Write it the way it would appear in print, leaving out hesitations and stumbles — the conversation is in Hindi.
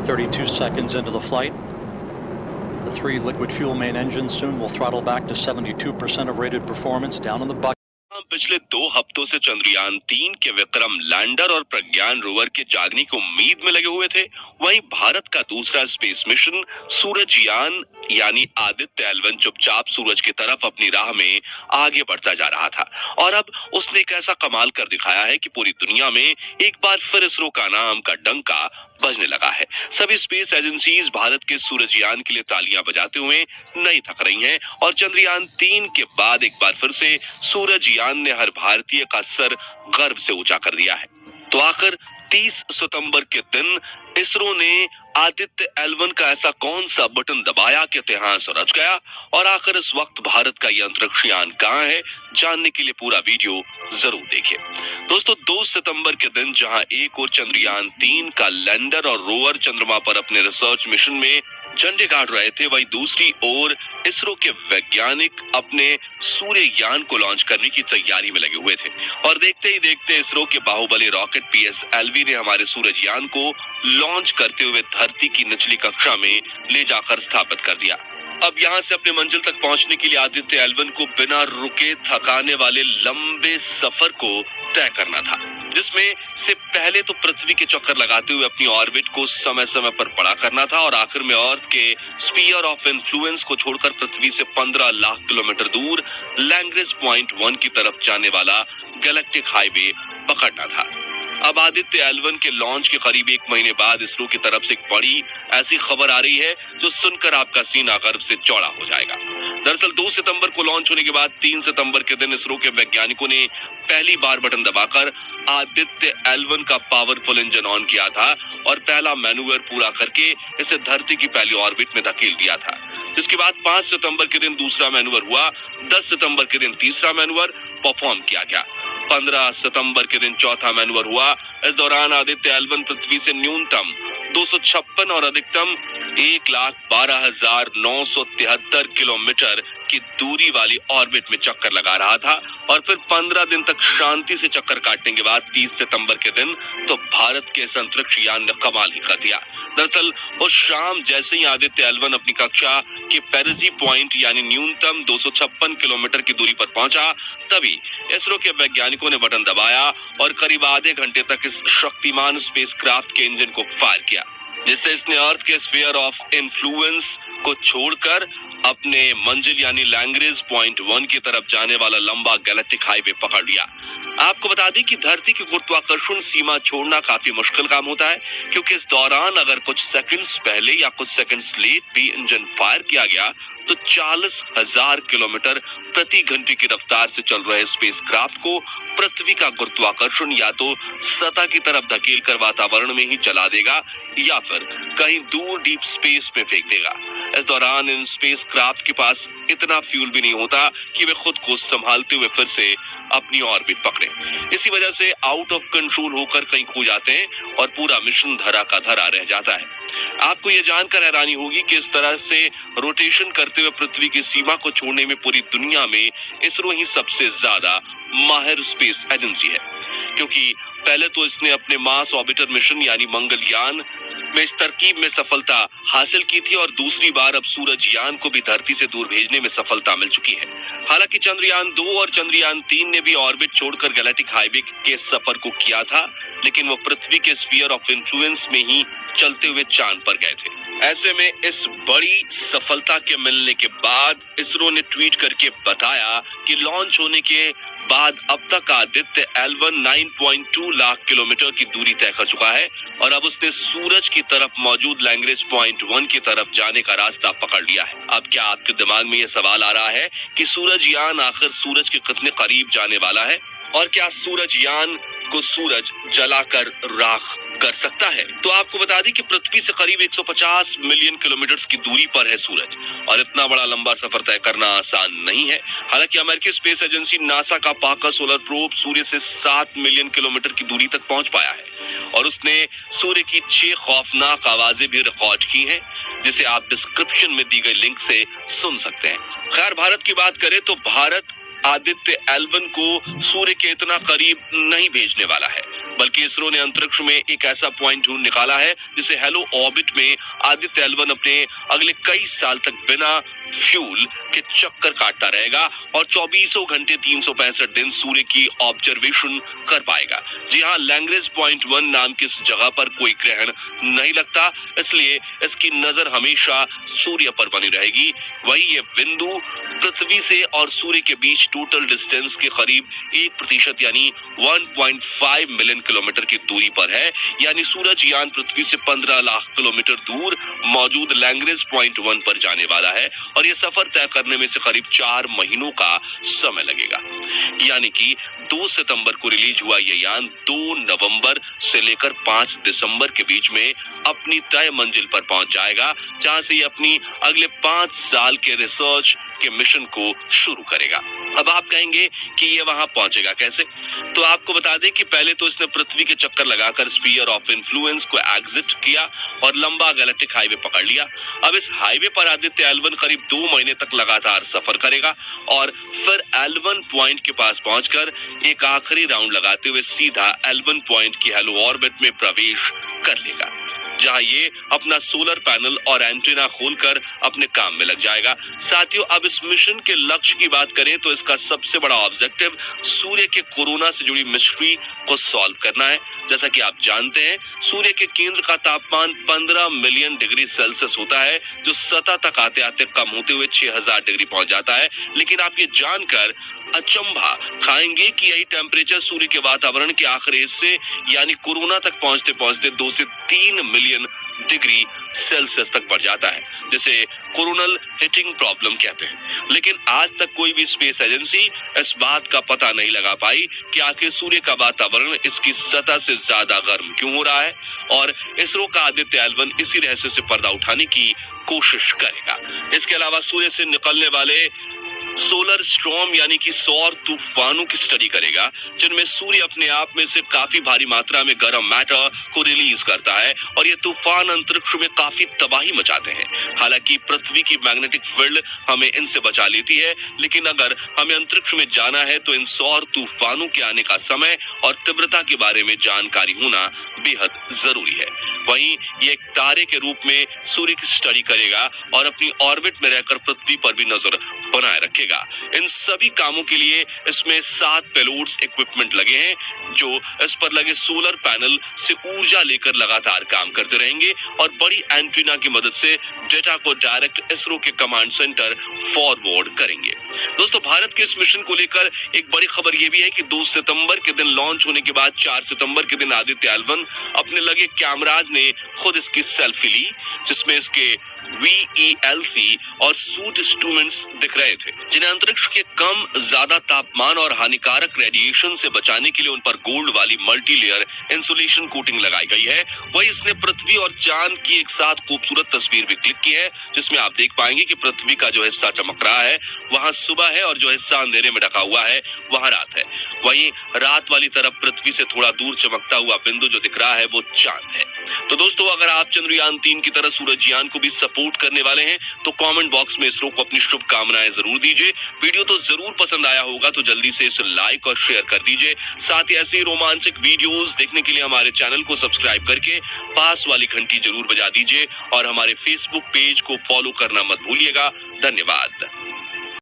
32 seconds into the flight. The 3 liquid fuel main engines soon will throttle back to 72% of rated performance down in the bucket. पिछले 2 हफ्तों से चंद्रयान 3 के विक्रम लैंडर और प्रज्ञान रोवर के जागने की उम्मीद में लगे हुए थे। वहीं भारत का दूसरा स्पेस मिशन सूरजयान यानी आदित्य L1 चुपचाप सूरज की तरफ अपनी राह में आगे बढ़ता जा रहा था और अब उसने एक ऐसा कमाल कर दिखाया है कि पूरी दुनिया में एक बार फिर इसरो का नाम का डंका बजने लगा है। सभी स्पेस एजेंसीज भारत के सूरजयान के लिए तालियां बजाते हुए नहीं थक रही हैं और चंद्रयान 3 के बाद एक बार फिर से सूरजयान ने हर भारतीय का सर गर्व से ऊंचा कर दिया है। तो आखिर 30 सितंबर के दिन इसरो ने आदित्य L1 का ऐसा कौन सा बटन दबाया कि इतिहास रच गया और आखिर इस वक्त भारत का यह अंतरिक्ष यान कहां है, जानने के लिए पूरा वीडियो जरूर देखिए। दोस्तों 2 सितंबर के दिन जहां एक और चंद्रयान 3 का लैंडर और रोवर चंद्रमा पर अपने रिसर्च मिशन में झंडे गाड़ रहे थे, वहीं दूसरी ओर इसरो के वैज्ञानिक अपने सूर्ययान को लॉन्च करने की तैयारी में लगे हुए थे और देखते ही देखते इसरो के बाहुबली रॉकेट PSLV ने हमारे सूरजयान को लॉन्च करते हुए धरती की निचली कक्षा में ले जाकर स्थापित कर दिया। अब यहाँ से अपने मंजिल तक पहुंचने के लिए आदित्य L1 को बिना रुके थकाने वाले लंबे सफर को तय करना था, जिसमें से पहले तो पृथ्वी के चक्कर लगाते हुए अपनी ऑर्बिट को समय समय पर बड़ा करना था और आखिर में अर्थ के स्फीयर ऑफ इन्फ्लुएंस को छोड़कर पृथ्वी से 15 लाख किलोमीटर दूर लैग्रेंज पॉइंट 1 की तरफ जाने वाला गैलेक्टिक हाईवे पकड़ना था। अब आदित्य L1 के लॉन्च के करीब 1 महीने बाद इसरो की तरफ से एक बड़ी ऐसी खबर आ रही है जो सुनकर आपका सीना गर्व से चौड़ा हो जाएगा। दरअसल 2 सितंबर को लॉन्च होने के बाद 3 सितंबर के दिन इसरो के वैज्ञानिकों ने पहली बार बटन दबाकर आदित्य L1 का पावरफुल इंजन ऑन किया था और पहला मैन्यूवर पूरा करके इसे धरती की पहली ऑर्बिट में धकेल दिया था, जिसके बाद 5 सितंबर के दिन दूसरा मैन्यूवर हुआ, 10 सितंबर के दिन तीसरा मैन्यूवर परफॉर्म किया गया, 15 सितंबर के दिन चौथा मैन्यूवर हुआ। इस दौरान आदित्य L1 पृथ्वी से न्यूनतम 256 और अधिकतम 1,12,973 किलोमीटर की दूरी वाली ऑर्बिट में चक्कर लगा रहा था और फिर 15 दिन तक शांति से चक्कर काटने के बाद 30 सितंबर के दिन तो भारत के इस अंतरिक्ष यान ने कमाल ही कर दिया। दरअसल उस शाम जैसे ही आदित्य L1 अपनी कक्षा के पेरिजी पॉइंट यानी न्यूनतम 256 किलोमीटर की दूरी पर पहुंचा, तभी इसरो के वैज्ञानिकों ने बटन दबाया और करीब आधे घंटे तक इस शक्तिमान स्पेसक्राफ्ट के इंजन को फायर किया, जिससे इसने अर्थ के स्फीयर ऑफ इन्फ्लुएंस को छोड़कर अपने मंजिल यानी लैग्रेंज पॉइंट 1 की तरफ जाने वाला लंबा गैलेक्टिक हाईवे पकड़ लिया। आपको बता दें कि धरती की गुरुत्वाकर्षण सीमा छोड़ना काफी मुश्किल काम होता है, क्योंकि इस दौरान अगर कुछ सेकंड्स पहले या कुछ सेकंड्स लेट भी इंजन फायर किया गया तो 40,000 किलोमीटर प्रति घंटे की रफ्तार से चल रहे स्पेसक्राफ्ट को पृथ्वी का गुरुत्वाकर्षण या तो सतह की तरफ धकेल कर वातावरण में ही जला देगा या फिर कहीं दूर डीप स्पेस में फेंक देगा। इस दौरान इन स्पेसक्राफ्ट के पास इतना फ्यूल भी नहीं होता कि वे खुद को संभालते हुए फिर से अपनी ऑर्बिट पकड़े। इसी वजह से आउट ऑफ कंट्रोल होकर कहीं खो जाते हैं और पूरा मिशन धरा का धरा रह जाता है। आपको यह जानकर हैरानी होगी कि इस तरह से रोटेशन करते हुए पृथ्वी की सीमा को छोड़ने में पूरी दुनिया में इसरो ही सबसे ज्यादा माहिर स्पेस एजेंसी है, क्योंकि पहले तो इसने अपने मार्स ऑर्बिटर मिशन यानी मंगलयान में इस तरकीब में सफलता हासिल की थी और दूसरी बार अब सूरजयान को भी धरती से दूर भेजने में सफलता मिल चुकी है। हालांकि चंद्रयान 2 और चंद्रयान 3 ने भी ऑर्बिट छोड़कर गैलेक्टिक हाईवे के सफर को किया था, लेकिन वो पृथ्वी के स्फीयर ऑफ इन्फ्लुएंस में ही चलते हुए चांद पर गए थे। ऐसे में इस बड़ी सफलता के मिलने के बाद इसरो ने ट्वीट करके बताया कि लॉन्च होने के बाद अब तक आदित्य L1 9.2 लाख किलोमीटर की दूरी तय कर चुका है और अब उसने सूरज की तरफ मौजूद लैग्रेंज पॉइंट 1 की तरफ जाने का रास्ता पकड़ लिया है। अब क्या आपके दिमाग में यह सवाल आ रहा है कि सूरजयान आखिर सूरज के कितने करीब जाने वाला है और क्या सूरजयान को सूरज जलाकर राख कर सकता है? तो आपको बता दें कि पृथ्वी से करीब 150 मिलियन किलोमीटर की दूरी पर है सूरज और इतना बड़ा लंबा सफर तय करना आसान नहीं है। हालांकि अमेरिकी स्पेस एजेंसी नासा का पार्कर सोलर प्रोब सूर्य से 7 मिलियन किलोमीटर की दूरी तक पहुंच पाया है और उसने सूर्य की 6 खौफनाक आवाजें भी रिकॉर्ड की हैं, जिसे आप डिस्क्रिप्शन में दी गई लिंक से सुन सकते हैं। खैर, भारत की बात करें तो भारत आदित्य L1 को सूर्य के इतना करीब नहीं भेजने वाला है। बल्कि इसरो ने अंतरिक्ष में एक ऐसा पॉइंट ढूंढ निकाला है जिसे हेलो ऑर्बिट में आदित्य L1 अपने अगले कई साल तक बिना फ्यूल के चक्कर काटता रहेगा और 24 घंटे 365 दिन सूर्य की ऑब्जर्वेशन कर पाएगा। जी हाँ, लैग्रेंज पॉइंट 1 नाम की इस जगह पर कोई ग्रहण नहीं लगता, इसलिए इसकी नजर हमेशा सूर्य पर बनी रहेगी। वही ये बिंदु पृथ्वी से और सूर्य के बीच टोटल डिस्टेंस के करीब 1% यानी 1.5 मिलियन किलोमीटर की दूरी पर है। यानी सूरज यान पृथ्वी से 15 लाख किलोमीटर दूर मौजूद लैग्रेंज पॉइंट 1 पर जाने वाला है और ये सफर तय करने में से करीब 4 महीनों का समय लगेगा। यानी कि 2 सितंबर को रिलीज हुआ ये यान 2 नवंबर से लेकर 5 दिसंबर के बीच में अपनी तय मंजिल पर पहुंच जाएगा, जहां से ये अपनी अगले 5 साल के रिसर्च के मिशन को शुरू करेगा। अब आप कहेंगे कि ये वहां पहुंचेगा कैसे? तो आपको बता दें कि पहले तो इसने पृथ्वी के चक्कर लगाकर स्फीयर ऑफ इन्फ्लुएंस को एग्जिट किया और लंबा गैलेक्टिक हाईवे पकड़ लिया। अब इस हाईवे पर आदित्य L1 करीब 2 महीने तक लगातार सफर करेगा और फिर L1 पॉइंट के पास पहुंचकर एक आखिरी राउंड लगाते हुए सीधा L1 पॉइंट की हेलो ऑर्बिट में प्रवेश कर लेगा, जहां ये अपना सोलर पैनल और एंटीना खोलकर अपने काम में लग जाएगा। साथियों, अब इस मिशन के लक्ष्य की बात करें तो इसका सबसे बड़ा ऑब्जेक्टिव सूर्य के कोरोना से जुड़ी मिस्ट्री को सॉल्व करना है। जैसा कि आप जानते हैं, सूर्य के केंद्र का तापमान 15 मिलियन डिग्री सेल्सियस होता है, जो सतह तक आते आते कम होते हुए 6000 डिग्री पहुंच जाता है। लेकिन आप ये जानकर अचंभा खाएंगे कि यही टेम्परेचर सूर्य के वातावरण के आखिरी हिस्से यानी कोरोना तक पहुंचते पहुंचते 2 से 3 मिलियन डिग्री सेल्सियस तक बढ़ जाता है, जिसे कोरोनल हीटिंग प्रॉब्लम कहते हैं। लेकिन आज तक कोई भी स्पेस एजेंसी इस बात का पता नहीं लगा पाई कि आखिर सूर्य का वातावरण इसकी सतह से ज्यादा गर्म क्यों हो रहा है, और इसरो का आदित्य L1 इसी रहस्य से पर्दा उठाने की कोशिश करेगा। इसके अलावा सूर्य से निकलने वाले सोलर स्टॉर्म यानी कि सौर तूफानों की स्टडी करेगा, जिनमें सूर्य अपने आप में से काफी भारी मात्रा में गर्म मैटर को रिलीज करता है और ये तूफान अंतरिक्ष में काफी तबाही मचाते हैं। हालांकि पृथ्वी की मैग्नेटिक फील्ड हमें इनसे बचा लेती है, लेकिन अगर हमें अंतरिक्ष में जाना है तो इन सौर तूफानों के आने का समय और तीव्रता के बारे में जानकारी होना बेहद जरूरी है। वहीं ये एक तारे के रूप में सूर्य की स्टडी करेगा और अपनी ऑर्बिट में रहकर पृथ्वी पर भी नजर बनाए रखेगा। इन सभी कामों के लिए इसमें 7 पेलोड्स इक्विपमेंट लगे हैं, जो इस पर लगे सोलर पैनल से ऊर्जा लेकर लगातार काम करते रहेंगे और बड़ी एंटीना की मदद से डेटा को डायरेक्ट इसरो के कमांड सेंटर फॉरवर्ड करेंगे। दोस्तों, भारत के इस मिशन को लेकर एक बड़ी खबर यह भी है कि 2 सितंबर के दिन लॉन्च होने के बाद 4 सितंबर के दिन आदित्य L1 अपने लगे कैमराज ने खुद इसकी सेल्फी ली, जिसमें इसके VELC और सूट इंस्ट्रूमेंट्स दिख रहे थे, जिन्हें अंतरिक्ष के कम ज्यादा तापमान और हानिकारक रेडिएशन से बचाने के लिए उन पर गोल्ड वाली मल्टी लेयर इंसुलेशन कोटिंग लगाई गई है। वही इसने पृथ्वी और चांद की एक साथ खूबसूरत तस्वीर भी क्लिक की है, जिसमें आप देख पाएंगे कि पृथ्वी का जो हिस्सा चमक रहा है वहां सुबह है और जो हिस्सा अंधेरे में ढका हुआ है वहां रात है। वहीं रात वाली तरफ पृथ्वी से थोड़ा दूर चमकता हुआ बिंदु जो दिख रहा है वो चांद है। तो दोस्तों, अगर आप चंद्रयान 3 की तरह सूरजयान को भी सपोर्ट करने वाले हैं तो कमेंट बॉक्स में इसरो को अपनी शुभकामनाएं जरूर दीजिए। वीडियो तो जरूर पसंद आया होगा तो जल्दी से इसे लाइक और शेयर कर दीजिए। साथ ही ऐसी रोमांचक वीडियोस देखने के लिए हमारे चैनल को सब्सक्राइब करके पास वाली घंटी जरूर बजा दीजिए और हमारे फेसबुक पेज को फॉलो करना मत भूलिएगा। धन्यवाद।